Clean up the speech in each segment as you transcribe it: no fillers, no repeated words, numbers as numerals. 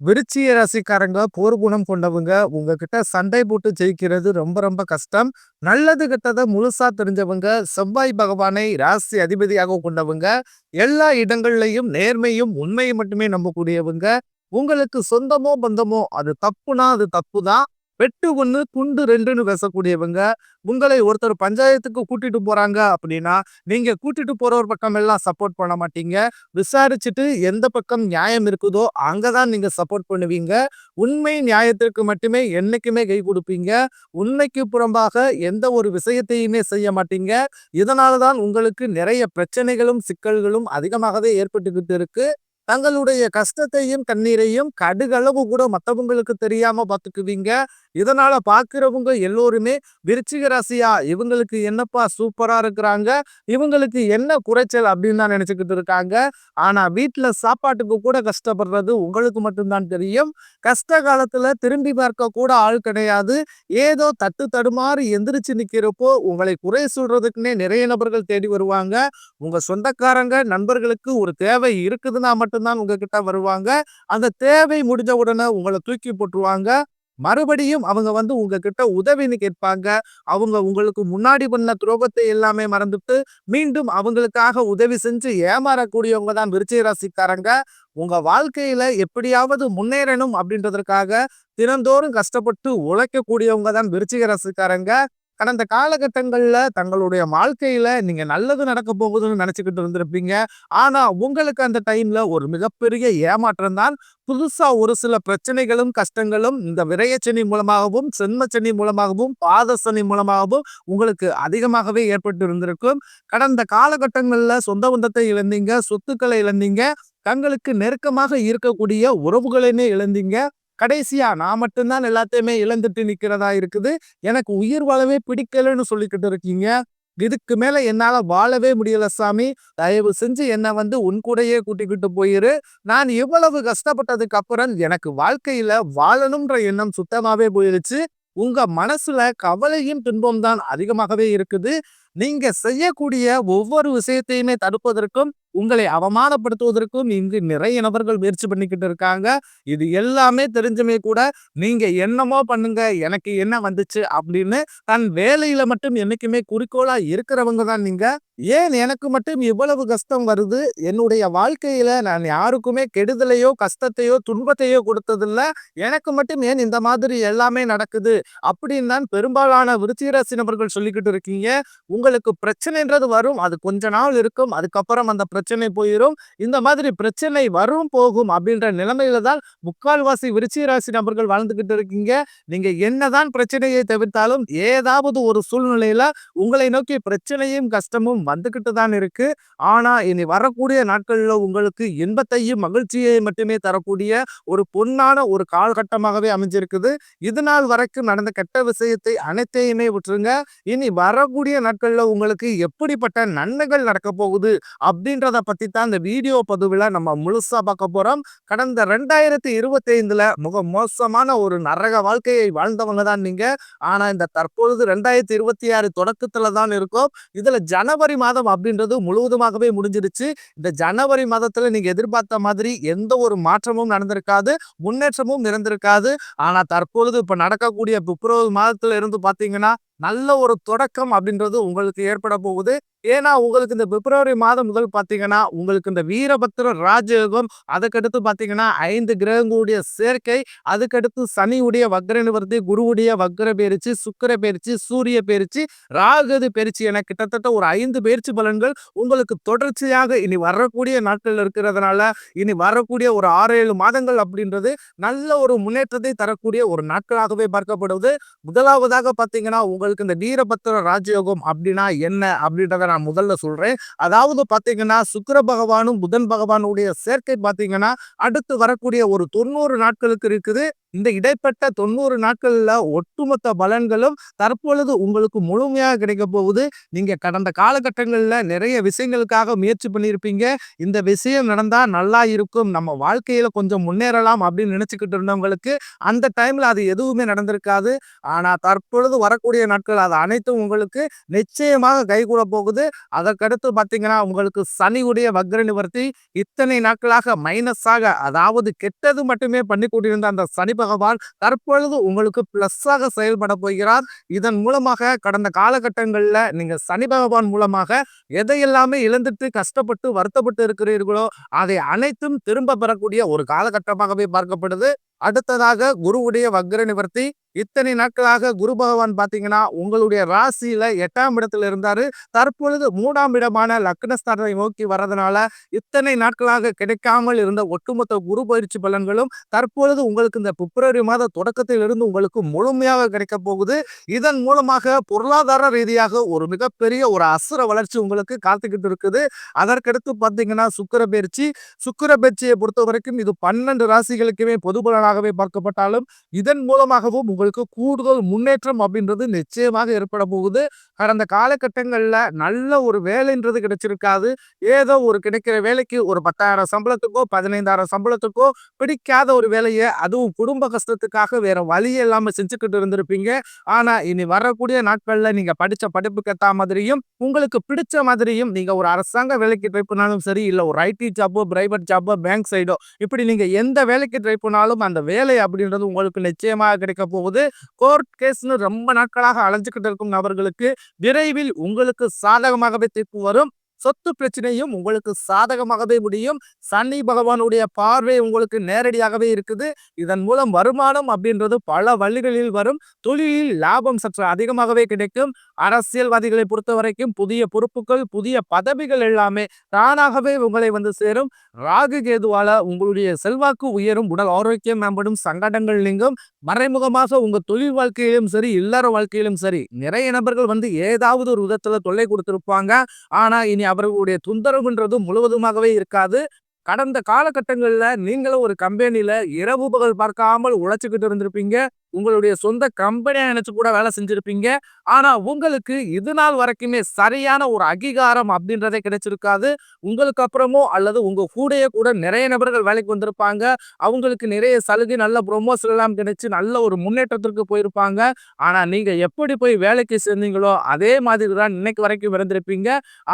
விருச்சிக ராசிக்காரங்க போர் குணம் கொண்டவங்க. உங்ககிட்ட சண்டை போட்டு ஜெயிக்கிறது ரொம்ப ரொம்ப கஷ்டம். நல்லது கெட்டத முழுசா தெரிஞ்சவங்க. செவ்வாய் பகவானை ராசி அதிபதியாக கொண்டவங்க. எல்லா இடங்கள்லயும் நேர்மையும் உண்மையை மட்டுமே நம்பக்கூடியவங்க. உங்களுக்கு சொந்தமோ பந்தமோ அது தப்புனா அது தப்புதான். வெட்டு 1 துண்டு 2ன்னு பேசக்கூடியவங்க. உங்களை ஒருத்தர் பஞ்சாயத்துக்கு கூட்டிட்டு போறாங்க அப்படின்னா, நீங்க கூட்டிட்டு போறவர் பக்கம் எல்லாம் சப்போர்ட் பண்ண மாட்டீங்க. விசாரிச்சுட்டு எந்த பக்கம் நியாயம் இருக்குதோ அங்க தான் நீங்க சப்போர்ட் பண்ணுவீங்க. உண்மை நியாயத்திற்கு மட்டுமே என்னைக்குமே கை கொடுப்பீங்க. உண்மைக்கு புறம்பாக எந்த ஒரு விஷயத்தையுமே செய்ய மாட்டீங்க. இதனால தான் உங்களுக்கு நிறைய பிரச்சனைகளும், சிக்கல்களும் அதிகமாகவே ஏற்பட்டுக்கிட்டு இருக்கு. தங்களுடைய கஷ்டத்தையும், கண்ணீரையும் கடுகளவு கூட மத்தவங்களுக்கு தெரியாம பார்த்துக்குவீங்க. இதனால பார்க்கிறவங்க எல்லோருமே விருச்சிக ராசியா இவங்களுக்கு என்னப்பா சூப்பரா இருக்கிறாங்க. இவங்களுக்கு என்ன குறைச்சல் அப்படின்னு தான் நினைச்சுக்கிட்டு இருக்காங்க. ஆனா வீட்ல சாப்பாட்டுக்கு கூட கஷ்டப்படுறது உங்களுக்கு மட்டும் தான் தெரியும். கஷ்ட காலத்துல திரும்பி பார்க்க கூட ஆள் கிடையாது. ஏதோ தட்டு தடுமாறி எந்திரிச்சு நிக்கிறப்போ உங்களை குறை சொல்றதுக்குன்னே நிறைய நபர்கள் தேடி வருவாங்க. உங்க சொந்தக்காரங்க, நண்பர்களுக்கு ஒரு தேவை இருக்குதுன்னா மட்டும்தான் உங்ககிட்ட வருவாங்க. அந்த தேவை முடிஞ்ச உடனே உங்கள தூக்கி போட்டுருவாங்க. மறுபடியும் அவங்க வந்து உங்ககிட்ட உதவின்னு கேட்பாங்க. அவங்க உங்களுக்கு முன்னாடி பண்ண துரோகத்தை எல்லாமே மறந்துட்டு, மீண்டும் அவங்களுக்காக உதவி செஞ்சு ஏமாறக்கூடியவங்க தான் விருச்சிக ராசிக்காரங்க. உங்க வாழ்க்கையில எப்படியாவது முன்னேறணும் அப்படின்றதற்காக தினந்தோறும் கஷ்டப்பட்டு உழைக்கக்கூடியவங்க தான் விருச்சிக ராசிக்காரங்க. கடந்த காலகட்டங்கள்ல தங்களுடைய வாழ்க்கையில நீங்க நல்லது நடக்க போகுதுன்னு நினைச்சுக்கிட்டு இருந்திருப்பீங்க. ஆனா உங்களுக்கு அந்த டைம்ல ஒரு மிகப்பெரிய ஏமாற்றம் தான். புதுசா ஒரு சில பிரச்சனைகளும், கஷ்டங்களும் இந்த விரயச்சனி மூலமாகவும், சென்மச்சனி மூலமாகவும், பாதசனி மூலமாகவும் உங்களுக்கு அதிகமாகவே ஏற்பட்டு இருந்திருக்கும். கடந்த காலகட்டங்கள்ல சொந்த பந்தத்தை இழந்தீங்க, சொத்துக்களை இழந்தீங்க, தங்களுக்கு நெருக்கமாக இருக்கக்கூடிய உறவுகளையுமே இழந்தீங்க. கடைசியா நான் மட்டும்தான் எல்லாத்தையுமே இழந்துட்டு நிக்கிறதா இருக்குது. எனக்கு உயிர் வாழவே பிடிக்கலன்னு சொல்லிக்கிட்டு இருக்கீங்க. இதுக்கு மேல என்னால வாழவே முடியல சாமி. தயவு செஞ்சு என்ன வந்து உன் கூடயே கூட்டிக்கிட்டு போயிரு. நான் இவ்வளவு கஷ்டப்பட்டதுக்கு அப்புறம் எனக்கு வாழ்க்கையில வாழணும்ன்ற எண்ணம் சுத்தமாவே போயிருச்சு. உங்க மனசுல கவலையும் துன்பம் தான் அதிகமாகவே இருக்குது. நீங்க செய்யக்கூடிய ஒவ்வொரு விஷயத்தையுமே தடுப்பதற்கும், உங்களை அவமானப்படுத்துவதற்கும் இங்கு நிறைய நபர்கள் முயற்சி பண்ணிக்கிட்டு இருக்காங்க. இது எல்லாமே தெரிஞ்சுமே கூட நீங்க என்னமோ பண்ணுங்க, எனக்கு என்ன வந்துச்சு அப்படின்னு தன் வேலையில மட்டும் என்னைக்குமே குறிக்கோளா இருக்கிறவங்க தான் நீங்க. ஏன் எனக்கு மட்டும் இவ்வளவு கஷ்டம் வருது? என்னுடைய வாழ்க்கையில நான் யாருக்குமே கெடுதலையோ, கஷ்டத்தையோ, துன்பத்தையோ கொடுத்ததில்ல. எனக்கு மட்டும் ஏன் இந்த மாதிரி எல்லாமே நடக்குது? அப்படின்னு தான் பெரும்பாலான விருச்சிக ராசி நபர்கள் சொல்லிக்கிட்டு இருக்கீங்க. உங்களுக்கு பிரச்சனைன்றது வரும். அது கொஞ்ச நாள் இருக்கும். அதுக்கப்புறம் அந்த பிரச்சனை போயிரும். இந்த மாதிரி பிரச்சனை வரும், போகும் அப்படின்ற நிலைமையில தான் முக்கால்வாசி விருச்சிக ராசி நபர்கள் வாழ்ந்துகிட்டு இருக்கீங்க. நீங்க என்னதான் பிரச்சனையை தவிர்த்தாலும் ஏதாவது ஒரு சூழ்நிலையில உங்களை நோக்கி பிரச்சனையும், கஷ்டமும் வந்துகிட்டு தான் இருக்கு. ஆனா இனி வரக்கூடிய நாட்கள்ல உங்களுக்கு இன்பத்தையும், மகிழ்ச்சியையும் மட்டுமே தரக்கூடிய ஒரு பொன்னான ஒரு காலகட்டமாகவே அமைஞ்சிருக்குது. இது நாள் வரைக்கும் நடந்த கெட்ட விஷயத்தை அனைத்தையுமே விட்டுருங்க. இனி வரக்கூடிய நாட்கள்ல உங்களுக்கு எப்படிப்பட்ட நன்மைகள் நடக்க போகுது அப்படின்றத பத்தி தான் இந்த வீடியோ பதிவுல நம்ம முழுசா பார்க்க போறோம். கடந்த 2025ல மிக மோசமான ஒரு நரக வாழ்க்கையை வாழ்ந்தவங்க தான் நீங்க. ஆனா இந்த தற்பொழுது 2026 தொடக்கத்துல தான் இருக்கோம். இதுல ஜனவரி மாதம் அப்படின்றது முழுவதுமாகவே முடிஞ்சிருச்சு. இந்த ஜனவரி மாதத்துல நீங்க எதிர்பார்த்த மாதிரி எந்த ஒரு மாற்றமும் நடந்திருக்காது, முன்னேற்றமும் இருந்திருக்காது. ஆனா தற்பொழுது இப்ப நடக்கக்கூடிய பிப்ரவரி மாதத்துல இருந்து பாத்தீங்கன்னா நல்ல ஒரு தொடக்கம் அப்படின்றது உங்களுக்கு ஏற்பட போகுது. ஏன்னா உங்களுக்கு இந்த பிப்ரவரி மாதம் முதல் பாத்தீங்கன்னா உங்களுக்கு இந்த வீரபத்திர ராஜயோகம், அதுக்கடுத்து பாத்தீங்கன்னா 5 கிரகங்களுடைய சேர்க்கை, அதுக்கடுத்து சனியுடைய வக்ர நிவர்த்தி, குருவுடைய வக்ர பெயர்ச்சி, சுக்கிர பெயர்ச்சி, சூரிய பெயர்ச்சி, ராகு பெயர்ச்சி என கிட்டத்தட்ட ஒரு 5 பெயர்ச்சி பலன்கள் உங்களுக்கு தொடர்ச்சியாக இனி வரக்கூடிய நாட்கள் இருக்கிறதுனால இனி வரக்கூடிய ஒரு 6-7 மாதங்கள் அப்படின்றது நல்ல ஒரு முன்னேற்றத்தை தரக்கூடிய ஒரு நாட்களாகவே பார்க்கப்படுவது. முதலாவதாக பாத்தீங்கன்னா உங்களுக்கு இந்த வீரபத்திர ராஜயோகம் அப்படின்னா என்ன அப்படின்றத நான் முதல்ல சொல்றேன். அதாவது பாத்தீங்கன்னா சுக்கிர பகவானும் புதன் பகவானுடைய சேர்க்கை பாத்தீங்கன்னா அடுத்து வரக்கூடிய ஒரு 90 நாட்களுக்கு இருக்குது. இந்த இடைப்பட்ட 90 நாட்கள்ல ஒட்டுமொத்த பலன்களும் தற்பொழுது உங்களுக்கு முழுமையாக கிடைக்க போகுது. நீங்க கடந்த காலகட்டங்கள்ல நிறைய விஷயங்களுக்காக முயற்சி பண்ணியிருப்பீங்க. இந்த விஷயம் நடந்தா நல்லா இருக்கும். நம்ம வாழ்க்கையில கொஞ்சம் முன்னேறலாம் அப்படின்னு நினைச்சுக்கிட்டு இருந்தவங்களுக்கு, அந்த டைம்ல அது எதுவுமே நடந்திருக்காது. ஆனா தற்பொழுது வரக்கூடிய நாட்கள் அது அனைத்தும் உங்களுக்கு நிச்சயமாக கைகூட போகுது. அதற்கடுத்து பார்த்தீங்கன்னா, உங்களுக்கு சனியுடைய வக்ர நிவர்த்தி இத்தனை நாட்களாக மைனஸாக அதாவது கெட்டது மட்டுமே பண்ணி கொண்டிருந்த அந்த சனி பகவான் தற்பொழுது உங்களுக்கு பிளஸ்ஸாக செயல்பட போகிறார். இதன் மூலமாக கடந்த காலகட்டங்கள்ல நீங்க சனி பகவான் மூலமாக எதையெல்லாமே இழந்துட்டு கஷ்டப்பட்டு வருத்தப்பட்டு இருக்கிறீர்களோ அதை அனைத்தும் திரும்ப பெறக்கூடிய ஒரு காலகட்டமாகவே பார்க்கப்படுது. அடுத்ததாக குருவுடைய வக்ர நிவர்த்தி இத்தனை நாட்களாக குரு பகவான் பாத்தீங்கன்னா உங்களுடைய ராசியில 8ஆம் இடத்துல இருந்தாரு. தற்பொழுது 3ஆம் இடமான லக்னஸ்தானத்தை நோக்கி வர்றதுனால இத்தனை நாட்களாக கிடைக்காமல் இருந்த ஒட்டுமொத்த குரு பயிற்சி பலன்களும் தற்பொழுது உங்களுக்கு இந்த பிப்ரவரி மாத தொடக்கத்தில் இருந்து உங்களுக்கு முழுமையாக கிடைக்க போகுது. இதன் மூலமாக பொருளாதார ரீதியாக ஒரு மிகப்பெரிய ஒரு அசுர வளர்ச்சி உங்களுக்கு காத்துக்கிட்டு இருக்குது. அதற்கடுத்து பாத்தீங்கன்னா சுக்கிர பயிற்சியை பொறுத்த வரைக்கும் இது 12 ராசிகளுக்குமே பொது பலனாகவே பார்க்கப்பட்டாலும் இதன் மூலமாகவும் உங்களுக்கு கூடுதல் முன்னேற்றம் அப்படின்றது நிச்சயமாக ஏற்பட போகுது. கடந்த காலகட்டங்கள்ல நல்ல ஒரு வேலைன்றது கிடைச்சிருக்காது. ஏதோ ஒரு கிடைக்கிற வேலைக்கு ஒரு 10,000 சம்பளத்துக்கோ 15,000 சம்பளத்துக்கோ பிடிக்காத ஒரு வேலையை அதுவும் குடும்ப கஷ்டத்துக்காக வேற வழியே இல்லாம செஞ்சுக்கிட்டு இருந்திருப்பீங்க. ஆனா இனி வரக்கூடிய நாட்கள்ல நீங்க படிச்ச படிப்புக்கு ஏத்த மாதிரியும் உங்களுக்கு பிடிச்ச மாதிரியும் நீங்க ஒரு அரசாங்க வேலைக்கு ட்ரை பண்ணாலும் சரி, இல்ல ஒரு ஐடி ஜாப்போ பிரைவேட் ஜாப்போ பேங்க் சைடோ இப்படி நீங்க எந்த வேலைக்கு ட்ரை பண்ணாலும் அந்த வேலை அப்படின்றது உங்களுக்கு நிச்சயமாக கிடைக்க போகுது. கோர்ட் கேஸ்னு ரொம்ப நாட்களாக அலைஞ்சுக்கிட்டு இருக்கும் நபர்களுக்கு விரைவில் உங்களுக்கு சாதகமாகவே தீர்ப்பு வரும். சொத்து பிரச்சனையும் உங்களுக்கு சாதகமாகவே முடியும். சனி பகவானுடைய பார்வை உங்களுக்கு நேரடியாகவே இருக்குது. இதன் மூலம் வருமானம் அப்படின்றது பல வழிகளில் வரும். தொழிலில் லாபம் சற்று அதிகமாகவே கிடைக்கும். அரசியல்வாதிகளை பொறுத்த வரைக்கும் புதிய பொறுப்புகள் புதிய பதவிகள் எல்லாமே தானாகவே உங்களை வந்து சேரும். ராகு கேதுவால உங்களுடைய செல்வாக்கு உயரும், உடல் ஆரோக்கியம் மேம்படும், சங்கடங்கள் நீங்கும். மறைமுகமாக உங்க தொழில் வாழ்க்கையிலும் சரி இல்லற வாழ்க்கையிலும் சரி நிறைய நபர்கள் வந்து ஏதாவது ஒரு விதத்துல தொல்லை கொடுத்திருப்பாங்க. ஆனா இனி அவர்களுடைய தொந்தரவுன்றது முழுவதுமாகவே இருக்காது. கடந்த காலகட்டங்கள்ல நீங்களும் ஒரு கம்பெனில இரவு பகல் பார்க்காமல் உழைச்சுக்கிட்டு இருந்திருப்பீங்க. உங்களுடைய சொந்த கம்பெனியா நினைச்சு கூட வேலை செஞ்சிருப்பீங்க. ஆனா உங்களுக்கு இது நாள் வரைக்குமே சரியான ஒரு அங்கீகாரம் அப்படின்றதே கிடைச்சிருக்காது. உங்களுக்கு அப்புறமோ அல்லது உங்க கூடயே கூட நிறைய நபர்கள் வேலைக்கு வந்திருப்பாங்க. அவங்களுக்கு நிறைய சலுகை நல்ல ப்ரொமோஷன் எல்லாம் கிடைச்சு நல்ல ஒரு முன்னேற்றத்திற்கு போயிருப்பாங்க. ஆனா நீங்க எப்படி போய் வேலைக்கு சேர்ந்தீங்களோ அதே மாதிரி தான் இன்னைக்கு வரைக்கும் இருந்திருப்பீங்க.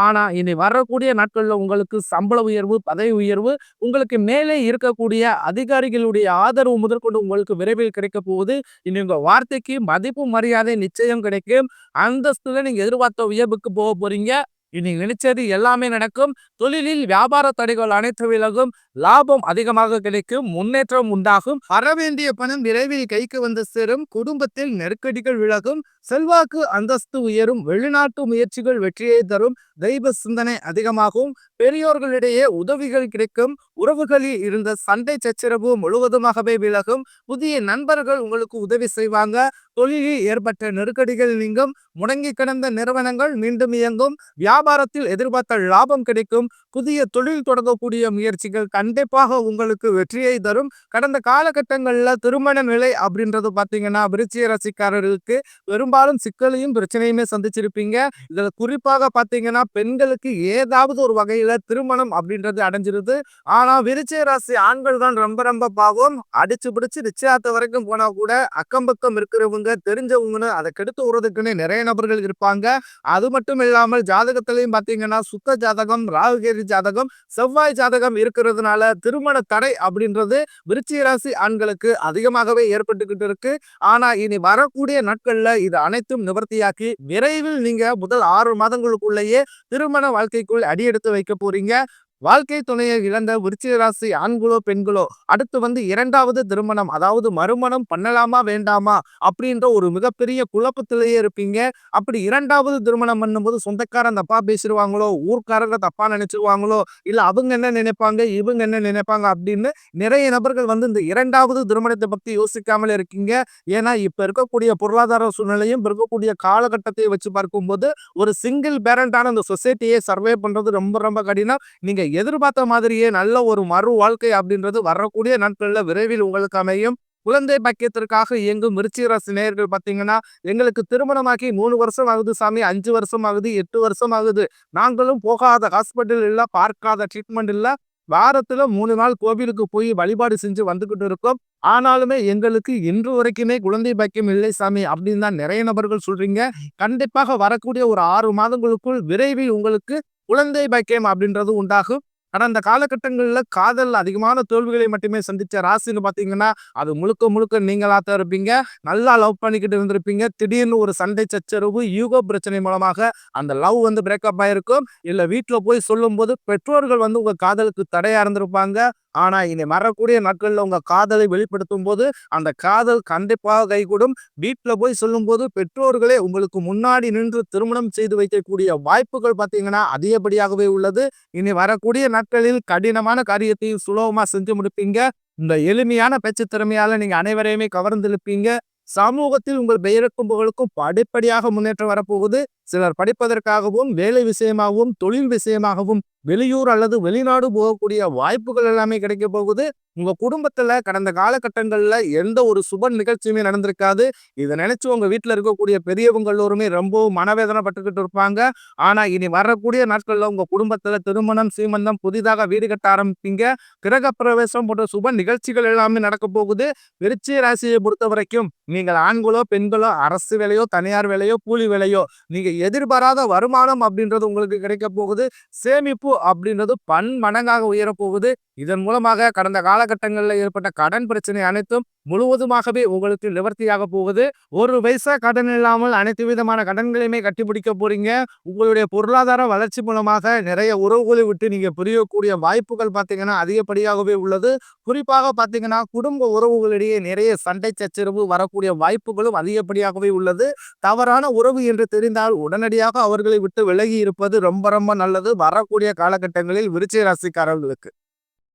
ஆனா இனி வரக்கூடிய நாட்கள்ல உங்களுக்கு சம்பள உயர்வு பதவி உயர்வு உங்களுக்கு மேலே இருக்கக்கூடிய அதிகாரிகளுடைய ஆதரவு முதற்கொண்டு உங்களுக்கு விரைவில் கிடைக்க போகுது. இனி உங்க வார்த்தைக்கு மதிப்பு மரியாதை நிச்சயம் கிடைக்கும். அந்தஸ்துல நீங்க எதிர்பார்த்த உயர்வுக்கு போக போறீங்க. இனி நினைச்சது எல்லாமே நடக்கும். தொழிலில் வியாபார தடைகள் அனைத்து விலகும். லாபம் அதிகமாக கிடைக்கும். முன்னேற்றம் உண்டாகும். வரவேண்டிய பணம் விரைவில் கைக்கு வந்து சேரும். குடும்பத்தில் நெருக்கடிகள் விலகும். செல்வாக்கு அந்தஸ்து உயரும். வெளிநாட்டு முயற்சிகள் வெற்றியை தரும். தெய்வ சிந்தனை அதிகமாகும். பெரியோர்களிடையே உதவிகள் கிடைக்கும். உறவுகளில் இருந்த சண்டை சச்சரவு முழுவதுமாகவே விலகும். புதிய நண்பர்கள் உங்களுக்கு உதவி செய்வாங்க. தொழிலில் ஏற்பட்ட நெருக்கடிகள் நீங்கும். முடங்கி கிடந்த நிறுவனங்கள் மீண்டும் இயங்கும். வியாபாரத்தில் எதிர்பார்த்த லாபம் கிடைக்கும். புதிய தொழில் தொடங்கக்கூடிய முயற்சிகள் கண்டிப்பாக உங்களுக்கு வெற்றியை தரும். கடந்த காலகட்டங்கள்ல திருமண நிலை அப்படின்றது பாத்தீங்கன்னா விருச்சிக ராசிக்காரர்களுக்கு பெரும்பாலும் சிக்கலையும் பிரச்சனையுமே சந்திச்சிருப்பீங்க. இதுல குறிப்பாக பாத்தீங்கன்னா பெண்களுக்கு ஏதாவது ஒரு வகையில திருமணம் அப்படின்றது அடைஞ்சிருது. ஆனா விருச்சிக ராசி ஆண்கள் தான் ரொம்ப ரொம்ப பாவம். அடிச்சு பிடிச்சு நிச்சயத்த வரைக்கும் போனா கூட அக்கம் பக்கம் இருக்கிறவங்க தெரிஞ்சவங்கன்னு அதை கெடுத்து விடுறதுக்குன்னு நிறைய நபர்கள் இருப்பாங்க. அது மட்டும் இல்லாமல் ஜாதகத்திலையும் பாத்தீங்கன்னா சுத்த ஜாதகம் ராகுகேது ஜாதகம் செவ்வாய் ஜாதகம் இருக்கிறதுனால திருமண தடை அப்படின்றது விருச்சிக ராசி ஆண்களுக்கு அதிகமாகவே ஏற்பட்டுக்கிட்டு இருக்கு. ஆனா இனி வரக்கூடிய நாட்கள்ல இது அனைத்தும் நிவர்த்தியாக்கி விரைவில் நீங்க முதல் 6 மாதங்களுக்குள்ளேயே திருமண வாழ்க்கைக்குள் அடியெடுத்து வைக்க போறீங்க. வாழ்க்கை துணையை இழந்த விருச்சிக ராசி ஆண்களோ பெண்களோ அடுத்து வந்து 2வது திருமணம் அதாவது மறுமணம் பண்ணலாமா வேண்டாமா அப்படின்ற ஒரு மிகப்பெரிய குழப்பத்திலேயே இருப்பீங்க. அப்படி 2வது திருமணம் பண்ணும்போது சொந்தக்காரன் தப்பா பேசிடுவாங்களோ, ஊர்க்காரங்க தப்பா நினைச்சிருவாங்களோ, இல்ல அவங்க என்ன நினைப்பாங்க இவங்க என்ன நினைப்பாங்க அப்படின்னு நிறைய நபர்கள் வந்து இந்த 2வது திருமணத்தை பத்தி யோசிக்காமல் இருக்கீங்க. ஏன்னா இப்ப இருக்கக்கூடிய பொருளாதார சூழ்நிலையும் இருக்கக்கூடிய காலகட்டத்தை வச்சு பார்க்கும்போது ஒரு சிங்கிள் பேரண்டான இந்த சொசைட்டியை சர்வே பண்றது ரொம்ப ரொம்ப கடினம். நீங்க எதிர்பார்த்த மாதிரியே நல்ல ஒரு மறு வாழ்க்கை அப்படின்றது வரக்கூடிய நாட்கள்ல விரைவில் உங்களுக்கு அமையும். குழந்தை பாக்கியத்திற்காக இயங்கும் விருச்சிக ராசி நேயர்கள் பார்த்தீங்கன்னா, எங்களுக்கு திருமணமாகி 3 வருஷம் ஆகுது சாமி, 5 வருஷம் ஆகுது, 8 வருஷம் ஆகுது. நாங்களும் போகாத ஹாஸ்பிட்டல் இல்ல, பார்க்காத ட்ரீட்மெண்ட் இல்ல. வாரத்துல 3 நாள் கோவிலுக்கு போய் வழிபாடு செஞ்சு வந்துகிட்டு இருக்கோம். ஆனாலுமே எங்களுக்கு இன்று வரைக்குமே குழந்தை பாக்கியம் இல்லை சாமி அப்படின்னு தான் நிறைய நபர்கள் சொல்றீங்க. கண்டிப்பாக வரக்கூடிய ஒரு 6 மாதங்களுக்குள் விரைவில் உங்களுக்கு குழந்தை பாக்கியம் அப்படின்றது உண்டாகும். கடந்த காலகட்டங்கள்ல காதல் அதிகமான தோல்விகளை மட்டுமே சந்திச்ச ராசின்னு பார்த்தீங்கன்னா, அது முழுக்க முழுக்க நீங்களா தான் இருப்பீங்க. நல்லா லவ் பண்ணிக்கிட்டு இருந்திருப்பீங்க. திடீர்னு ஒரு சண்டை சச்சரவு, ஈகோ பிரச்சனை மூலமாக அந்த லவ் பிரேக்கப் ஆயிருக்கும். இல்ல வீட்ல போய் சொல்லும்போது பெற்றோர்கள் உங்க காதலுக்கு தடையா இருந்திருப்பாங்க. ஆனா இனி வரக்கூடிய நாட்கள்ல உங்க காதலை வெளிப்படுத்தும்போது, அந்த காதல் கண்டிப்பாக கைகூடும். வீட்ல போய் சொல்லும்போது பெற்றோர்களே உங்களுக்கு முன்னாடி நின்று திருமணம் செய்து வைக்கக்கூடிய வாய்ப்புகள் பார்த்தீங்கன்னா அதிகப்படியாகவே உள்ளது. இனி வரக்கூடிய நாட்களில் கடினமான காரியத்தையும் சுலபமா செஞ்சு முடிப்பீங்க. இந்த எளிமையான பேச்சு திறமையால நீங்க அனைவரையுமே கவர்ந்திருப்பீங்க. சமூகத்தில் உங்கள் பெயருக்கும் புகழுக்கும் படிப்படியாக முன்னேற்றம் வரப்போகுது. சிலர் படிப்பதற்காகவும், வேலை விஷயமாகவும், தொழில் விஷயமாகவும் வெளியூர் அல்லது வெளிநாடு போகக்கூடிய வாய்ப்புகள் எல்லாமே கிடைக்க போகுது. உங்க குடும்பத்துல கடந்த காலகட்டங்கள்ல எந்த ஒரு சுப நிகழ்ச்சியுமே நடந்திருக்காது. இதை நினைச்சு உங்க வீட்டுல இருக்கக்கூடிய பெரியவங்க எல்லோருமே ரொம்பவும் மனவேதனை பட்டுக்கிட்டு இருப்பாங்க. ஆனா இனி வரக்கூடிய நாட்கள்ல உங்க குடும்பத்துல திருமணம், சீமந்தம், புதிதாக வீடு கட்ட ஆரம்பிப்பீங்க. கிரக பிரவேசம் போன்ற சுப நிகழ்ச்சிகள் எல்லாமே நடக்க போகுது. விருச்சிக ராசியை பொறுத்த வரைக்கும் நீங்கள் ஆண்களோ, பெண்களோ, அரசு வேலையோ, தனியார் வேலையோ, கூலி வேலையோ, நீங்க எதிர்பாராத வருமானம் அப்படின்றது உங்களுக்கு கிடைக்க போகுது. சேமிப்பு அப்படின்றது பன்மடங்காக உயரப் போகுது. இதன் மூலமாக கடந்த காலகட்டங்களில் ஏற்பட்ட கடன் பிரச்சனை அனைத்தும் முழுவதுமாகவே உங்களுக்கு நிவர்த்தியாக போகுது. ஒரு பைசா கடன் இல்லாமல் அனைத்து விதமான கடன்களையுமே கட்டிப்பிடிக்க போறீங்க. உங்களுடைய பொருளாதார வளர்ச்சி மூலமாக நிறைய உறவுகளை விட்டு நீங்க பிரியக்கூடிய வாய்ப்புகள் பார்த்தீங்கன்னா அதிகப்படியாகவே உள்ளது. குறிப்பாக பார்த்தீங்கன்னா குடும்ப உறவுகளிடையே நிறைய சண்டை சச்சரவு வரக்கூடிய வாய்ப்புகளும் அதிகப்படியாகவே உள்ளது. தவறான உறவு என்று தெரிந்தால் உடனடியாக அவர்களை விட்டு விலகி இருப்பது ரொம்ப ரொம்ப நல்லது வரக்கூடிய காலகட்டங்களில் விருச்சிக ராசிக்காரர்களுக்கு.